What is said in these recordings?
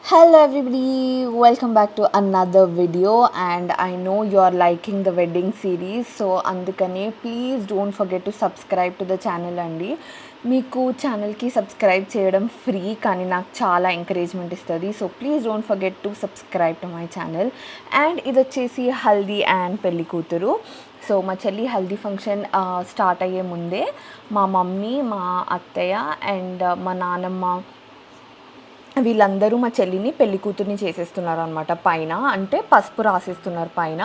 Hello everybody, welcome back to another video and I know you are liking the wedding series, so అందుకనే please don't forget to subscribe to the channel అండి. మీకు ఛానల్కి subscribe చేయడం free, కానీ నాకు చాలా encouragement ఇస్తుంది. So please don't forget to subscribe to my channel. And ఇది వచ్చేసి హల్దీ అండ్ పెళ్లి కూతురు. సో మా చెల్లి హల్దీ ఫంక్షన్ స్టార్ట్ అయ్యే ముందే మా మమ్మీ, మా అత్తయ్య అండ్ మా నానమ్మ వీళ్ళందరూ మా చెల్లిని పెళ్లి కూతుర్ని చేసేస్తున్నారు అనమాట. పైన అంటే పసుపు రాసేస్తున్నారు పైన,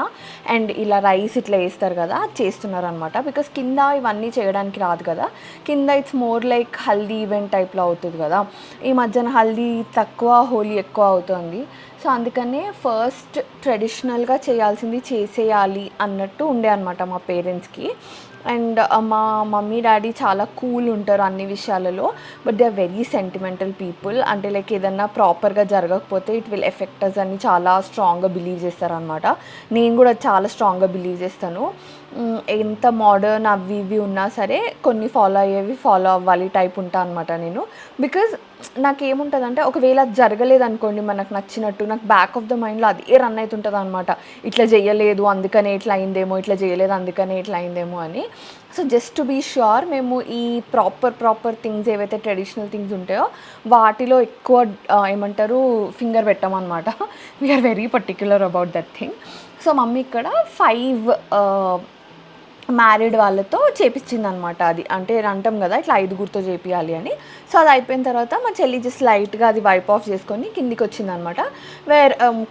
అండ్ ఇలా రైస్ ఇట్లా వేస్తారు కదా, చేస్తున్నారు అనమాట. బికాస్ కింద ఇవన్నీ చేయడానికి రాదు కదా, కింద it's more like haldi event టైప్లో అవుతుంది కదా. ఈ మధ్యన హల్దీ తక్కువ, హోలీ ఎక్కువ అవుతుంది. సో అందుకనే ఫస్ట్ ట్రెడిషనల్గా చేయాల్సింది చేసేయాలి అన్నట్టు ఉండే అనమాట మా పేరెంట్స్కి. అండ్ మా మమ్మీ డాడీ చాలా కూల్ ఉంటారు అన్ని విషయాలలో, but they are very sentimental people. అంటే లైక్ ఏదన్నా ప్రాపర్గా జరగకపోతే ఇట్ విల్ ఎఫెక్ట్ అస్ అని చాలా స్ట్రాంగ్గా బిలీవ్ చేస్తారనమాట. నేను కూడా చాలా స్ట్రాంగ్గా బిలీవ్ చేస్తాను. ఎంత మోడర్న్ అవి ఇవి ఉన్నా సరే కొన్ని ఫాలో అయ్యేవి ఫాలో అవ్వాలి టైప్ ఉంటా అనమాట నేను. బికాజ్ నాకేముంటుందంటే ఒకవేళ అది జరగలేదు అనుకోండి మనకు నచ్చినట్టు, నాకు బ్యాక్ ఆఫ్ ద మైండ్లో అదే రన్ అవుతుంటుంది అనమాట. ఇట్లా చేయలేదు అందుకనే ఇట్లా అయిందేమో, ఇట్లా చేయలేదు అందుకనే ఇట్లా అయిందేమో అని. So just to be sure మేము ఈ ప్రాపర్ థింగ్స్ ఏవైతే ట్రెడిషనల్ థింగ్స్ ఉంటాయో వాటిలో ఎక్కువ ఏమంటారు ఫింగర్ పెట్టామన్నమాట. We are very particular about that thing. So mummy ఇక్కడ 5 మ్యారీడ్ వాళ్ళతో చేపించిందనమాట. అది అంటే అంటాం కదా ఇట్లా 5గురితో చేపియాలి అని. సో అది అయిపోయిన తర్వాత మా చెల్లి జస్ట్ లైట్గా అది వైప్ ఆఫ్ చేసుకొని కిందికి వచ్చిందనమాట.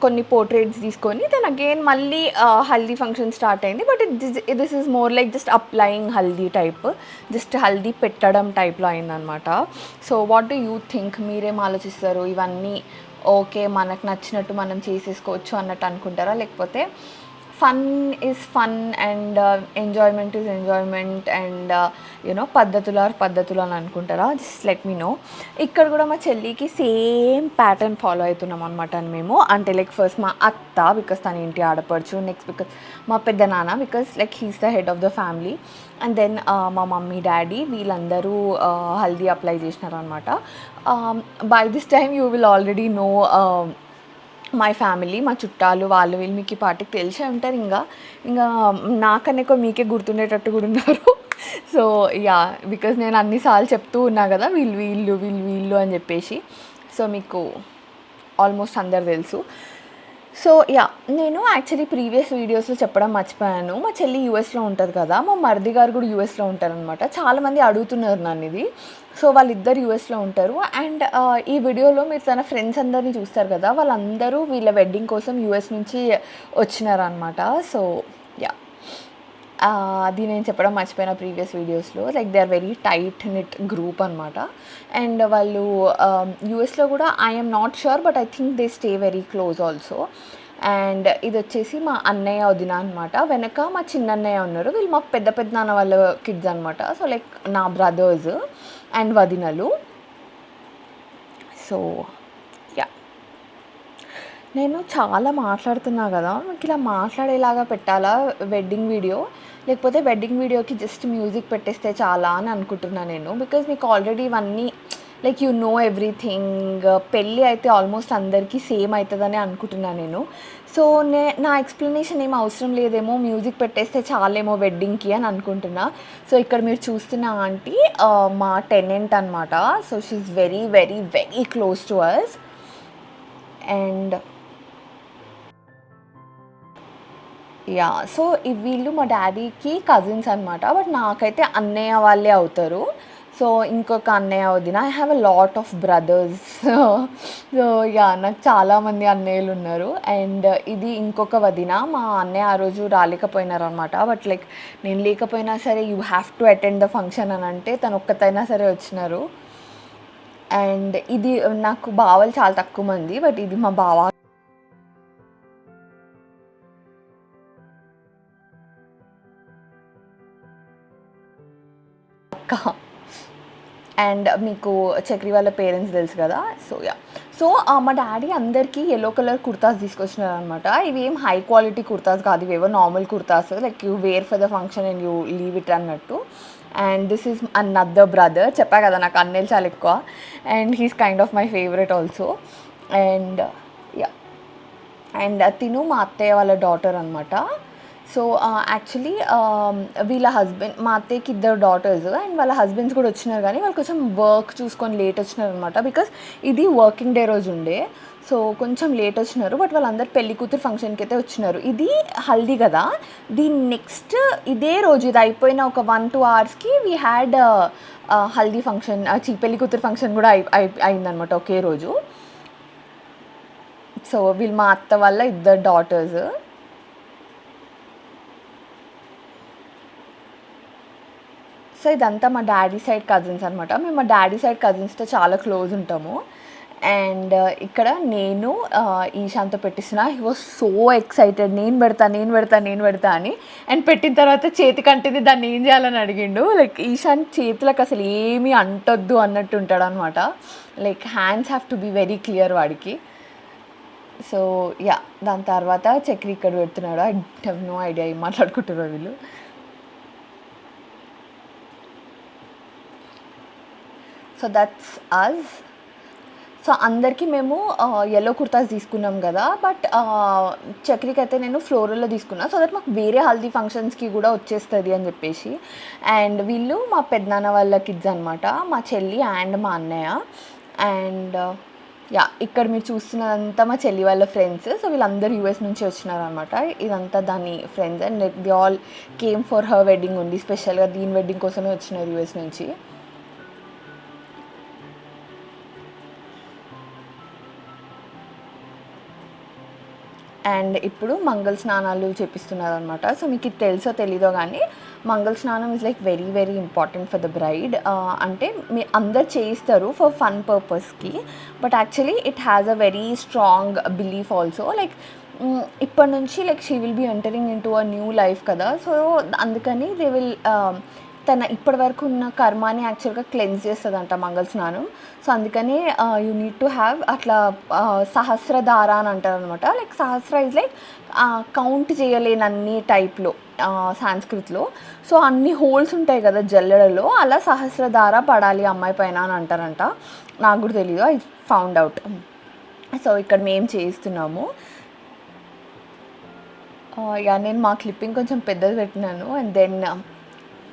కొన్ని పోర్ట్రేట్స్ తీసుకొని దెన్ అగైన్ మళ్ళీ హల్దీ ఫంక్షన్ స్టార్ట్ అయింది. But this is more like just applying haldi type, just haldi పెట్టడం టైప్లో అయిందనమాట. So what do you think? మీరేం ఆలోచిస్తారు? ఇవన్నీ ఓకే మనకు నచ్చినట్టు మనం చేసేసుకోవచ్చు అన్నట్టు అనుకుంటారా, లేకపోతే fun is fun and enjoyment is enjoyment and పద్ధతులు ఆర్ పద్ధతులు అని అనుకుంటారా? Just let me know. ఇక్కడ కూడా మా చెల్లికి సేమ్ ప్యాటర్న్ ఫాలో అవుతున్నాం అనమాట మేము. అంటే లైక్ ఫస్ట్ మా అత్త, బికాస్ తన ఇంటి ఆడపడుచు. నెక్స్ట్ బికాస్ మా పెద్ద నాన్న, because like he's the head of the family. And then మా మమ్మీ డాడీ వీళ్ళందరూ హల్దీ అప్లై చేసినారనమాట. By this time you will already know my family, మా చుట్టాలు వాళ్ళు వీళ్ళు మీకు ఈ పార్టీకి తెలిసే ఉంటారు. ఇంకా నాకన్నా ఎక్కువ మీకే గుర్తుండేటట్టు కూడా ఉన్నారు. సో యా, బికాజ్ నేను అన్నిసార్లు చెప్తూ ఉన్నా కదా వీళ్ళు వీళ్ళు వీళ్ళు వీళ్ళు అని చెప్పేసి. సో మీకు ఆల్మోస్ట్ అందరు తెలుసు. సో యా, నేను యాక్చువల్లీ ప్రీవియస్ వీడియోస్లో చెప్పడం మర్చిపోయాను. మా చెల్లి యూఎస్లో ఉంటుంది కదా, మా మరిది గారు కూడా యూఎస్లో ఉంటారనమాట. చాలామంది అడుగుతున్నారు నన్ను ఇది. సో వాళ్ళిద్దరు యూఎస్లో ఉంటారు. అండ్ ఈ వీడియోలో మీరు తన ఫ్రెండ్స్ అందరినీ చూస్తారు కదా, వాళ్ళందరూ వీళ్ళ వెడ్డింగ్ కోసం యూఎస్ నుంచి వచ్చినారనమాట. సో యా, అది నేను చెప్పడం మర్చిపోయిన ప్రీవియస్ వీడియోస్లో. Like they are very tight knit group అనమాట. అండ్ వాళ్ళు యూఎస్లో కూడా I'm not sure, but I think they stay very close also. And ఇది వచ్చేసి మా అన్నయ్య వదిన అనమాట. వెనక మా చిన్నన్నయ్య ఉన్నారు. వీళ్ళు మా పెద్ద పెద్ద నాన్న వాళ్ళ కిడ్స్ అనమాట. సో లైక్ నా బ్రదర్స్ అండ్ వదినలు. సో యా, నేను చాలా మాట్లాడుతున్నా కదా, మీకు ఇలా మాట్లాడేలాగా పెట్టాలా వెడ్డింగ్ వీడియో, లేకపోతే వెడ్డింగ్ వీడియోకి జస్ట్ మ్యూజిక్ పెట్టేస్తే చాలా అని అనుకుంటున్నాను నేను. బికాజ్ మీకు ఆల్రెడీ ఇవన్నీ లైక్ యూ నో ఎవ్రీథింగ్. పెళ్ళి అయితే ఆల్మోస్ట్ అందరికీ సేమ్ అవుతుందని అనుకుంటున్నాను నేను. సో నా ఎక్స్ప్లెనేషన్ ఏం అవసరం లేదేమో, మ్యూజిక్ పెట్టేస్తే చాలేమో వెడ్డింగ్కి అని అనుకుంటున్నా. సో ఇక్కడ మీరు చూస్తున్న ఆంటీ మా టెనెంట్ అనమాట. So she's very very very close to us. And yeah, so వీళ్ళు మా డాడీకి కజిన్స్ అనమాట. బట్ నాకైతే అన్నయ్య వాళ్ళే అవుతారు. సో ఇంకొక అన్నయ్య వదిన, I have a lot of brothers. So yeah, నాకు చాలామంది అన్నయ్యలు ఉన్నారు. అండ్ ఇది ఇంకొక వదిన. మా అన్నయ్య ఆ రోజు రాలేకపోయినారనమాట. బట్ లైక్ నేను లేకపోయినా సరే you have to attend the function అని అంటే తను ఒక్కతైనా సరే వచ్చినారు. అండ్ ఇది నాకు బావలు చాలా తక్కువ మంది, బట్ ఇది మా బావ అక్క. అండ్ మీకు చక్రి వాళ్ళ పేరెంట్స్ తెలుసు కదా. సో యా, సో మా డాడీ అందరికీ ఎల్లో కలర్ కుర్తాస్ తీసుకొచ్చినారు అనమాట. ఇవి ఏం హై క్వాలిటీ కుర్తాస్ కాదు, ఇవేవో normal kurtas, like you wear for the function and you leave it అన్నట్టు. And this is another brother. చెప్పా కదా నాకు అన్నయ్యలు చాలా ఎక్కువ, and he's kind of my favourite also. And yeah and తిను మా అత్తయ్య వాళ్ళ డాటర్ అనమాట. సో యాక్చువల్లీ వీళ్ళ హస్బెండ్, మా అత్తయ్యకి ఇద్దరు డాటర్స్ అండ్ వాళ్ళ హస్బెండ్స్ కూడా వచ్చినారు, కానీ వాళ్ళు కొంచెం వర్క్ చూసుకొని లేట్ వచ్చినారు అనమాట. బికాస్ ఇది వర్కింగ్ డే రోజు ఉండే, సో కొంచెం లేట్ వచ్చినారు. బట్ వాళ్ళందరూ పెళ్లి కూతురు ఫంక్షన్కి అయితే వచ్చినారు. ఇది హల్దీ కదా, దీని నెక్స్ట్ ఇదే రోజు ఇది అయిపోయిన ఒక 1-2 అవర్స్కి వీ హ్యాడ్ హల్దీ ఫంక్షన్, పెళ్లి కూతురు ఫంక్షన్ కూడా అయిందనమాట ఒకే రోజు. సో వీళ్ళు మా అత్త వాళ్ళ ఇద్దరు డాటర్స్. సో ఇదంతా మా డాడీ సైడ్ కజిన్స్ అనమాట. మేము మా డాడీ సైడ్ కజిన్స్తో చాలా క్లోజ్ ఉంటాము. అండ్ ఇక్కడ నేను ఈశాన్తో పెట్టిస్తున్నా. హీ వాజ్ సో ఎక్సైటెడ్, నేను పెడతా అని. అండ్ పెట్టిన తర్వాత చేతికి అంటింది, దాన్ని ఏం చేయాలని అడిగిండు. లైక్ ఈశాన్ చేతులకు అసలు ఏమీ అంటొద్దు అన్నట్టు ఉంటాడు అనమాట. Like hands have to be very clear వాడికి. సో యా, దాని తర్వాత చక్రి ఇక్కడ పెడుతున్నాడు. ఐ హ్యావ్ నో ఐడియా ఏం మాట్లాడుకుంటున్నారు వీళ్ళు. So that's us. సో అందరికీ మేము యెల్లో కుర్తాస్ తీసుకున్నాం కదా, బట్ చక్రికి అయితే నేను ఫ్లోరల్లో తీసుకున్నా, సో దట్ మాకు వేరే హల్దీ ఫంక్షన్స్కి కూడా వచ్చేస్తుంది అని చెప్పేసి. అండ్ వీళ్ళు మా పెద్దనాన్న వాళ్ళ కిడ్స్ అనమాట, మా చెల్లి అండ్ మా అన్నయ్య. అండ్ యా, ఇక్కడ మీరు చూస్తున్నదంతా మా చెల్లి వాళ్ళ ఫ్రెండ్స్. సో వీళ్ళందరూ యూఎస్ నుంచి వచ్చినారు అనమాట. ఇదంతా దాని friends and the all came for her wedding ఉంది. స్పెషల్గా దీని వెడ్డింగ్ కోసమే వచ్చినారు యూఎస్ నుంచి. అండ్ ఇప్పుడు మంగళ స్నానాలు చేపిస్తున్నారు అనమాట. సో మీకు ఇది తెలుసో తెలీదో కానీ మంగళ స్నానం is like very very important for the bride. అంటే మీ అందరు చేయిస్తారు ఫర్ ఫన్ పర్పస్కి, but actually it has a very strong belief also. Like ఇప్పటి నుంచి like she will be entering into a new life కదా, సో అందుకని they will తన ఇప్పటి వరకు ఉన్న కర్మాని యాక్చువల్గా క్లెన్స్ చేస్తుందంట మంగళ స్నానం. సో అందుకని యూ నీడ్ టు హ్యావ్ అట్లా సహస్రధార అని అంటారు అనమాట. లైక్ సహస్ర ఇస్ లైక్ కౌంట్ చేయలేనన్ని టైప్లో సాంస్క్రిట్లో. సో అన్ని హోల్స్ ఉంటాయి కదా జల్లెడలో, అలా సహస్రధార పడాలి అమ్మాయి పైన అని అంటారంట. నాకు కూడా తెలీదు, ఐ ఫౌండ్ అవుట్. సో ఇక్కడ మేము చేయిస్తున్నాము. ఇక నేను మా క్లిప్పింగ్ కొంచెం పెద్దది పెట్టినాను అండ్ దెన్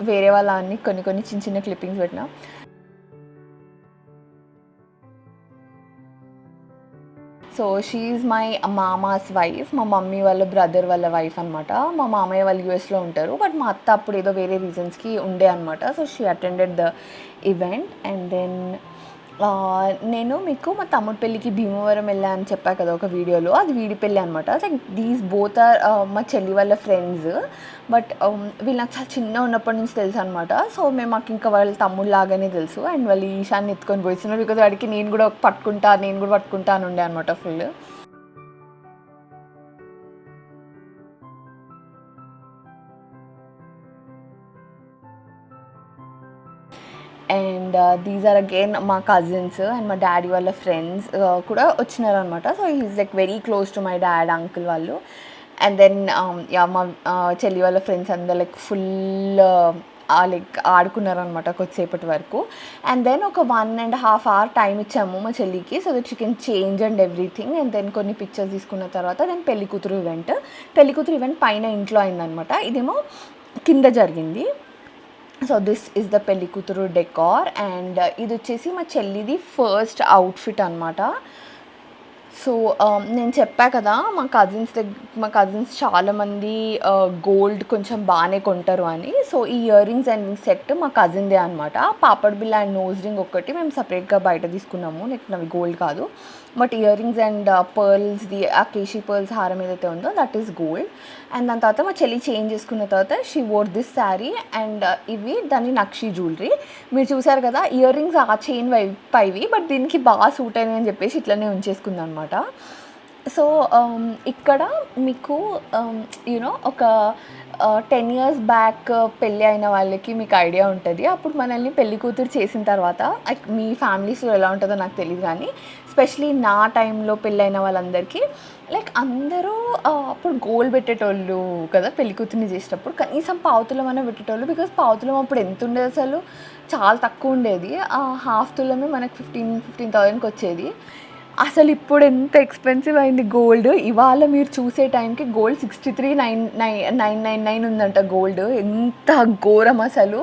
వేరే వాళ్ళ అన్ని కొన్ని చిన్న చిన్న క్లిప్పింగ్స్ పెట్టినా. So she is my mama's wife, మా మమ్మీ వాళ్ళ బ్రదర్ వాళ్ళ వైఫ్ అనమాట. మా మామయ్య వాళ్ళు యూఎస్లో ఉంటారు, బట్ మా అత్త అప్పుడు ఏదో వేరే రీజన్స్కి ఉండే అనమాట. So she attended the event. And then నేను మీకు మా తమ్ముడు పెళ్ళికి భీమవరం వెళ్ళా అని చెప్పా కదా ఒక వీడియోలో, అది వీడి పెళ్ళి అనమాట. లైక్ దీస్ బోత్ ఆర్ మా చెల్లి వాళ్ళ ఫ్రెండ్స్, బట్ వీళ్ళు నాకు చాలా చిన్న ఉన్నప్పటి నుంచి తెలుసు అనమాట. సో మేము మాకు ఇంకా వాళ్ళ తమ్ముడు లాగానే తెలుసు. అండ్ వాళ్ళు ఈశాన్ని ఎత్తుకొని పోయిస్తున్నారు, బికాజ్ వాడికి నేను కూడా పట్టుకుంటా అని ఉండే అనమాట full. And these are again మా కజిన్స్ అండ్ మా డాడీ వాళ్ళ ఫ్రెండ్స్ కూడా వచ్చినారనమాట. So is like very close to my dad uncle వాళ్ళు. అండ్ దెన్ యా, మా చెల్లి వాళ్ళ ఫ్రెండ్స్ అందరు లైక్ ఫుల్ లైక్ ఆడుకున్నారనమాట కొద్దిసేపటి వరకు. అండ్ దెన్ ఒక 1.5 hour టైం ఇచ్చాము మా చెల్లికి, so that she can change and everything. And then కొన్ని పిక్చర్స్ తీసుకున్న తర్వాత దెన్ పెళ్లి కూతురు ఈవెంట్ పైన ఇంట్లో అయిందనమాట, ఇదేమో కింద జరిగింది. సో దిస్ ఇస్ ద పెళ్లి కూతురు డెకార్. అండ్ ఇది వచ్చేసి మా చెల్లిది ఫస్ట్ అవుట్ఫిట్ అనమాట. సో నేను చెప్పా కదా మా కజిన్స్ చాలామంది గోల్డ్ కొంచెం బాగానే కొంటారు అని. సో ఈ ఇయర్ రింగ్స్ అండ్ సెట్ మా కజిన్దే అనమాట. Papad bill and nose ring ఒకటి మేము సపరేట్గా బయట తీసుకున్నాము, లైక్ అవి గోల్డ్ కాదు, బట్ ఇయర్ రింగ్స్ అండ్ పర్ల్స్ది ఆ కేశీ పర్ల్స్ హారం ఏదైతే ఉందో దట్ ఈస్ గోల్డ్. అండ్ దాని తర్వాత మా చెల్లి చేంజ్ చేసుకున్న తర్వాత she wore this sari and ఇవి దాని నక్షి జ్యువెలరీ. మీరు చూసారు కదా ఇయర్ రింగ్స్ ఆ చైన్ పైవి, బట్ దీనికి బాగా సూట్ అయినాయి అని చెప్పేసి ఇట్లనే ఉంచేసుకుంది అనమాట. సో ఇక్కడ మీకు యూనో ఒక 10 years బ్యాక్ పెళ్ళి అయిన వాళ్ళకి మీకు ఐడియా ఉంటుంది. అప్పుడు మనల్ని పెళ్లి కూతురు చేసిన తర్వాత మీ ఫ్యామిలీస్లో ఎలా ఉంటుందో నాకు తెలియదు, కానీ స్పెషలీ నా టైంలో పెళ్ళైన వాళ్ళందరికీ లైక్ అందరూ అప్పుడు గోల్డ్ పెట్టేటోళ్ళు కదా పెళ్లి కూతుర్ని చేసేటప్పుడు, కనీసం పావుతులం అనే పెట్టేటోళ్ళు. బికాజ్ పావుతులం అప్పుడు ఎంత ఉండేది అసలు, చాలా తక్కువ ఉండేది. హాఫ్ తులమే మనకు 15,000కి వచ్చేది. అసలు ఇప్పుడు ఎంత ఎక్స్‌పెన్సివ్ అయింది గోల్డ్. ఇవాళ మీరు చూసే టైంకి గోల్డ్ 63,999 ఉందంట గోల్డ్. ఎంత ఘోరం అసలు.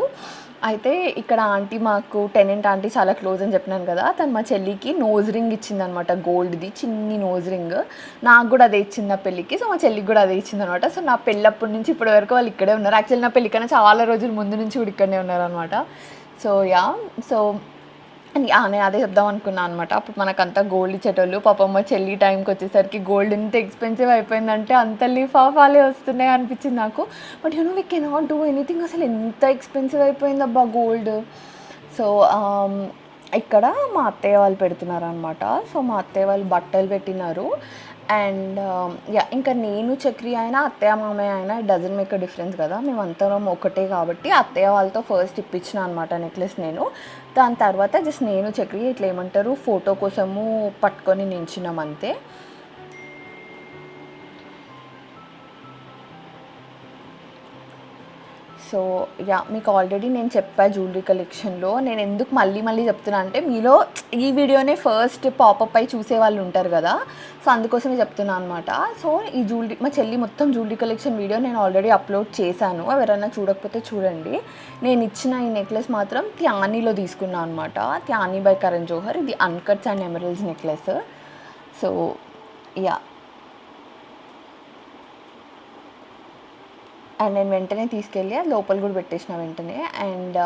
అయితే ఇక్కడ ఆంటీ మాకు టెనెంట్ ఆంటీ చాలా క్లోజ్ అని చెప్పినాను కదా! తను మా చెల్లికి నోస్ రింగ్ ఇచ్చిందనమాట గోల్డ్‌ది చిన్ని నోస్ రింగ్. నాకు గూడా అదే ఇచ్చింది నా పెళ్ళికి. సో, మా చెల్లికి గూడా అదే ఇచ్చిందనమాట. సో, నా పెళ్ళప్పటి నుంచి ఇప్పటి వరకు వాళ్ళు ఇక్కడే ఉన్నారు. యాక్చువల్లీ నా పెళ్ళికన్నా చాలా రోజుల ముందు నుంచి కూడా ఇక్కడనే ఉన్నారనమాట. So, yeah! సో నేను అదే చెప్దాం అనుకున్నా అనమాట. అప్పుడు మనకంతా గోల్డ్ ఇచ్చేటోళ్ళు. పాపం మా చెల్లి టైంకొచ్చేసరికి గోల్డ్ ఎంత ఎక్స్‌పెన్సివ్ అయిపోయిందంటే అంత లిఫాఫాలే వస్తున్నాయి అనిపించింది నాకు. But we cannot do anything. అసలు ఎంత ఎక్స్‌పెన్సివ్ అయిపోయిందబ్బా గోల్డ్. సో, ఇక్కడ మా అత్తయ్య వాళ్ళు పెడుతున్నారనమాట. సో, మా అత్తయ్య వాళ్ళు బట్టలు పెట్టినారు. And yeah! ఇంకా నేను చక్రి అయినా, అత్తయ్య, మామయ్య అయినా it doesn't make a difference కదా! మేమందరం ఒకటే కాబట్టి అత్తయ్య వాళ్ళతో ఫస్ట్ ఇప్పించిన అనమాట నెక్లెస్ నేను. దాని తర్వాత జస్ట్ నేను చక్రి ఇట్లా ఏమంటారు ఫోటో కోసము పట్టుకొని నించున్నాం అంతే. So, yeah! మీకు ఆల్రెడీ నేను చెప్పా జ్యువెలరీ కలెక్షన్‌లో. నేనెందుకు మళ్ళీ మళ్ళీ చెప్తున్నా అంటే, మీలో ఈ వీడియోనే ఫస్ట్ పాపప్ అయ్యి చూసేవాళ్ళు ఉంటారు గదా! సో, అందుకోసమే చెప్తున్నా అనమాట. సో, ఈ మా చెల్లి మొత్తం జ్యువెలరీ కలెక్షన్ వీడియో నేను ఆల్రెడీ అప్‌లోడ్ చేశాను. ఎవరైనా చూడకపోతే చూడండి. నేనిచ్చిన ఈ నెక్లెస్ మాత్రం త్యానీలో తీసుకున్నా అనమాట. త్యానీ బై కరణ్ జోహర్. ఇది అన్‌కట్స్ and emeralds necklace. So, yeah! And నేను వెంటనే తీసుకెళ్ళి అది లోపల గూడా పెట్టేసిన వెంటనే. అండ్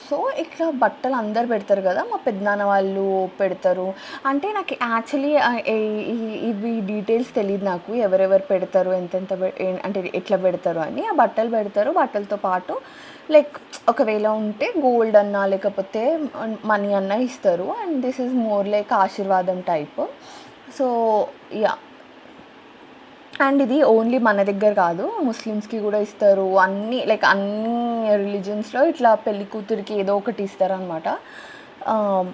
సో, ఇట్లా బట్టలు అందరూ పెడతారు గదా! మా పెద్దనాన్న వాళ్ళు పెడతారు. అంటే నాకు యాక్చువల్లీ ఈ ఇవి డీటెయిల్స్ తెలీదు నాకు. ఎవరెవరు పెడతారు, ఎంతెంత అంటే ఎట్లా పెడతారు అని. ఆ బట్టలు పెడతారు. బట్టలతో పాటు లైక్ ఒకవేళ ఉంటే గోల్డ్ అన్నా, లేకపోతే మనీ అన్నా ఇస్తారు. And this is more like ఆశీర్వాదం టైప్. So, yeah! అండ్ ఇది ఓన్లీ మన దగ్గర కాదు. ముస్లిమ్స్‌కి గూడా ఇస్తారు. అన్ని రిలిజియన్స్‌లో ఇట్లా పెళ్లి కూతురికి ఏదో ఒకటి ఇస్తారనమాట. Ah,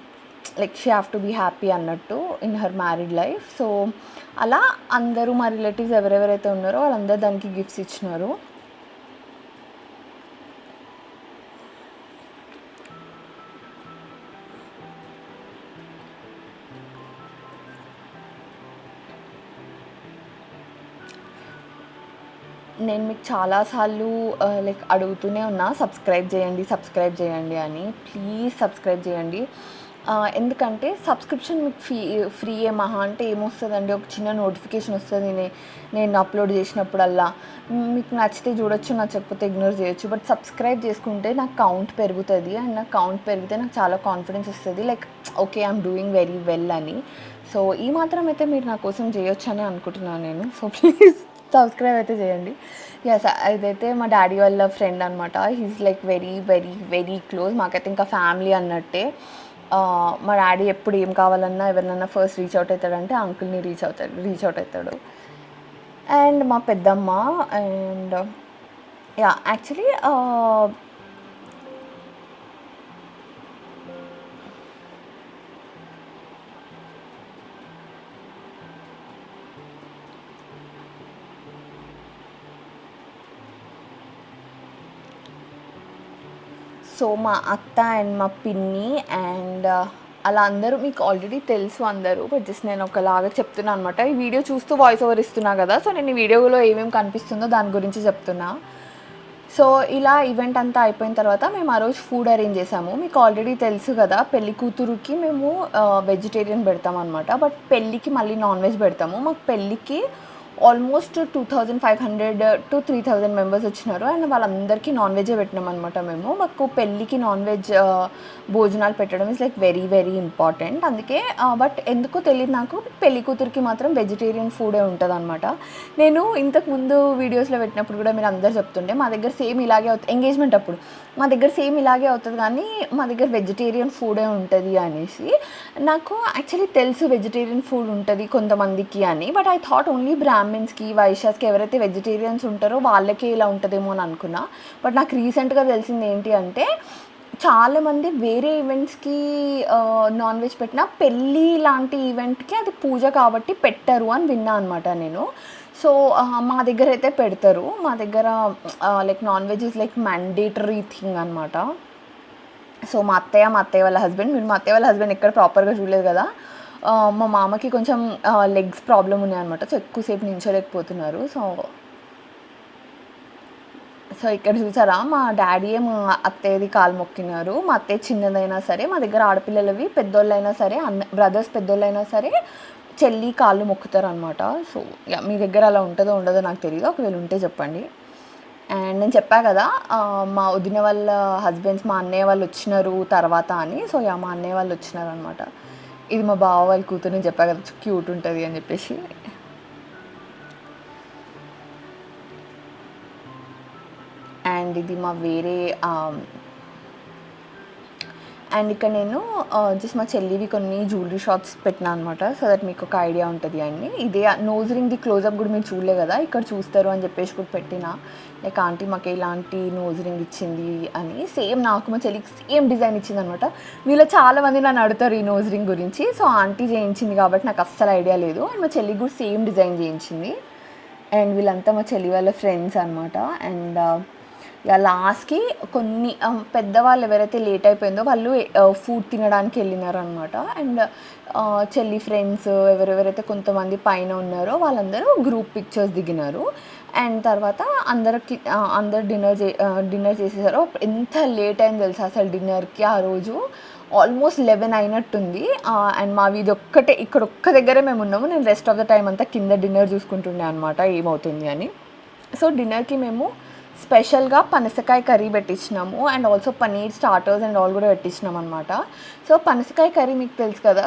like she have to be happy అన్నట్టు in her married life. So, అలా అందరూ మా రిలేటివ్స్ ఎవరెవరైతే ఉన్నారో వాళ్ళందరూ దానికి గిఫ్ట్స్ ఇచ్చినారు. నేను మీకు చాలా సార్లు లైక్ అడుగుతూనే ఉన్నా సబ్స్క్రైబ్ చేయండి, సబ్స్క్రైబ్ చేయండి అని. ప్లీజ్ సబ్స్క్రైబ్ చేయండి. ఎందుకంటే సబ్స్క్రిప్షన్ మీకు ఫ్రీయే మహా అంటే ఏమొస్తదండి, ఒక చిన్న నోటిఫికేషన్ వస్తది నేను అప్లోడ్ చేసినప్పుడల్లా. మీకు నచ్చితే చూడొచ్చు, నచ్చకపోతే ఇగ్నోర్ చేయొచ్చు. బట్ సబ్స్క్రైబ్ చేసుకుంటే నాకు కౌంట్ పెరుగుతది. అండ్ నాకు కౌంట్ పెరిగితే నాకు చాలా కాన్ఫిడెన్స్ వస్తది. Like okay, I'm doing very well అని. సో, ఈ మాత్రం అయితే మీరు నా కోసం చేయొచ్చని అనుకుంటున్నాను నేను. సో, ప్లీజ్ సబ్స్క్రైబ్ అయితే చేయండి. యెస్. ఇదైతే మా డ్యాడీ వాళ్ళ ఫ్రెండ్ అనమాట. He's like very, very, very close. మాకైతే ఇంకా ఫ్యామిలీ అన్నట్టే. మా డ్యాడీ ఎప్పుడు ఏం కావాలన్నా ఎవరినన్నా ఫస్ట్ రీచ్ అవుట్ అయితాడంటే అంకుల్‌ని రీచ్ అవుట్ అయితాడు. అండ్ మా పెద్దమ్మ అండ్ యాహ్! యాక్చువల్లీ సో, మా అత్త అండ్ మా పిన్ని అండ్ అలా అందరూ మీకు ఆల్రెడీ తెలుసు అందరూ. బట్ జస్ట్ నేను ఒకలాగా చెప్తున్నా అనమాట. ఈ వీడియో చూస్తూ వాయిస్ ఓవర్ ఇస్తున్నా గదా! సో, నేను ఈ వీడియోలో ఏమేమి కనిపిస్తుందో దాని గురించి చెప్తున్నా. సో, ఇలా ఈవెంట్ అంతా అయిపోయిన తర్వాత మేము ఆ రోజు ఫుడ్ అరేంజ్ చేసాము. మీకు ఆల్రెడీ తెలుసు గదా! పెళ్లి కూతురుకి మేము వెజిటేరియన్ పెడతామనమాట. బట్ పెళ్ళికి మళ్ళీ నాన్ వెజ్ పెడతాము. మాకు పెళ్ళికి ఆల్మోస్ట్ 2500-3000 మెంబర్స్ వచ్చినారు. అండ్ వాళ్ళందరికీ నాన్ వెజ్జే పెట్టినామనమాట మేము. మాకు పెళ్ళికి నాన్ వెజ్ భోజనాలు పెట్టడం is like very, very important. అందుకే బట్ ఎందుకో తెలీదు నాకు పెళ్లి కూతురికి మాత్రం వెజిటేరియన్ ఫుడే ఉంటదనమాట. నేను ఇంతకుముందు వీడియోస్‌లో పెట్టినప్పుడు గూడా మీరందరూ చెప్తుండే మా దగ్గర సేమ్ ఇలాగే ఎంగేజ్‌మెంట్ అప్పుడు. మా దగ్గర సేమ్ ఇలాగే అవుతది గానీ, మా దగ్గర వెజిటేరియన్ ఫుడే ఉంటది అనేసి. నాకు యాక్చువల్లీ తెలుసు వెజిటేరియన్ ఫుడ్ ఉంటది కొంతమందికి అని. బట్ ఐ థాట్ ఓన్లీ బ్రాహ్మిన్స్‌కి, వైశ్యాస్‌కి ఎవరైతే వెజిటేరియన్స్ ఉంటారో వాళ్ళకే ఇలా ఉంటదేమో అని అనుకున్నా. బట్ నాకు రీసెంట్‌గా తెలిసింది ఏంటి అంటే, చాలామంది వేరే ఈవెంట్స్‌కి నాన్ వెజ్ పెట్టినా పెళ్లి లాంటి ఈవెంట్‌కి అది పూజ కాబట్టి పెట్టరు అని విన్నా అనమాట నేను. సో మా దగ్గర అయితే పెడతారు. మా దగ్గర like non veg is like mandatory thing అనమాట. సో మా అత్తయ్య వాళ్ళ హస్బెండ్, మీరు మా అత్తయ్య వాళ్ళ హస్బెండ్ ఎక్కడ ప్రాపర్‌గా చూడలేదు కదా! మా మామకి కొంచెం లెగ్స్ ప్రాబ్లమ్ ఉన్నాయన్నమాట. సో ఎక్కువసేపు నించోలేకపోతున్నారు. సో ఇక్కడ చూసారా, మా డాడీ ఏమో అత్తయ్యది కాలు మొక్కినారు. మా అత్తయ్య చిన్నదైనా సరే, మా దగ్గర ఆడపిల్లలవి పెద్దోళ్ళైనా సరే, బ్రదర్స్ పెద్దోళ్ళైనా సరే చెల్లి కాళ్ళు మొక్కుతారనమాట. సో మీ దగ్గర అలా ఉంటుందో ఉండదో నాకు తెలీదు. ఒకవేళ ఉంటే చెప్పండి. అండ్ నేను చెప్పా కదా, మా వదిన వాళ్ళ హస్బెండ్స్, మా అన్నయ్య వాళ్ళు వచ్చినారు తర్వాత అని. సో మా అన్నయ్య వాళ్ళు వచ్చినారనమాట. ఇది మా బావ వాళ్ళ కూతురు, నేను చెప్పా కదా క్యూట్ ఉంటుంది అని చెప్పేసి. అండ్ ఇది మా వేరే అండ్ ఇక్కడ నేను జస్ట్ మా చెల్లివి కొన్ని జ్యువెలరీ షాప్స్ పెట్టినా అనమాట. సో దట్ మీకు ఒక ఐడియా ఉంటుంది అండి. ఇదే నోజ్ రింగ్ది క్లోజప్ కూడా మీరు చూడలే కదా, ఇక్కడ చూస్తారు అని చెప్పేసి కూడా పెట్టిన. లైక్ ఆంటీ మాకు ఇలాంటి నోజ్ రింగ్ ఇచ్చింది అని. సేమ్ నాకు మా చెల్లికి సేమ్ డిజైన్ ఇచ్చింది అనమాట. మీలో చాలామంది నన్ను అడుగుతారు ఈ నోజ్ రింగ్ గురించి. సో ఆంటీ చేయించింది కాబట్టి నాకు అస్సలు ఐడియా లేదు. అండ్ మా చెల్లికి కూడా సేమ్ డిజైన్ చేయించింది. అండ్ వీళ్ళంతా మా చెల్లి వాళ్ళ ఫ్రెండ్స్ అనమాట. అండ్ లాస్ట్కి కొన్ని పెద్దవాళ్ళు ఎవరైతే లేట్ అయిపోయిందో వాళ్ళు ఫుడ్ తినడానికి వెళ్ళినారనమాట. అండ్ చెల్లి ఫ్రెండ్స్ ఎవరెవరైతే కొంతమంది పైన ఉన్నారో వాళ్ళందరూ గ్రూప్ పిక్చర్స్ దిగినారు. అండ్ తర్వాత అందరు డిన్నర్ చేసేసారు. ఎంత లేట్ అయింది తెలుసా అసలు డిన్నర్కి ఆ రోజు, ఆల్మోస్ట్ 11 అయినట్టుంది. అండ్ మావి ఇది ఇక్కడ ఒక్క దగ్గరే మేము ఉన్నాము. నేను రెస్ట్ ఆఫ్ ద టైం అంతా కింద డిన్నర్ చూసుకుంటుండే అనమాట ఏమవుతుంది అని. సో డిన్నర్కి మేము స్పెషల్గా పనసకాయ కర్రీ పెట్టించినాము. And also paneer starters and all కూడా పెట్టించినాం అనమాట. సో పనసకాయ కర్రీ మీకు తెలుసు కదా,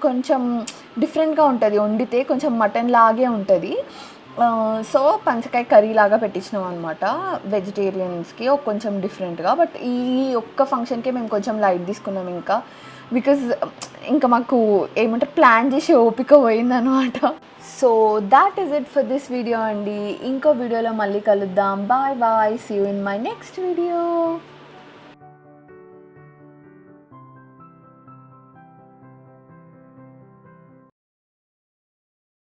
కొంచెం డిఫరెంట్గా ఉంటుంది. వండితే కొంచెం మటన్ లాగే ఉంటుంది. సో పనసకాయ కర్రీ లాగా పెట్టించినాం అనమాట వెజిటేరియన్స్కి, కొంచెం డిఫరెంట్గా. బట్ ఈ ఒక్క ఫంక్షన్కే మేము కొంచెం లైట్ తీసుకున్నాం ఇంకా, బికాజ్ ఇంకా మాకు ఏమంటే ప్లాన్ చేసి ఓపిక పోయిందనమాట. So that is it for this video అండి. ఇంకో వీడియోలో మళ్ళీ కలుద్దాం. Bye bye, see you in my next video.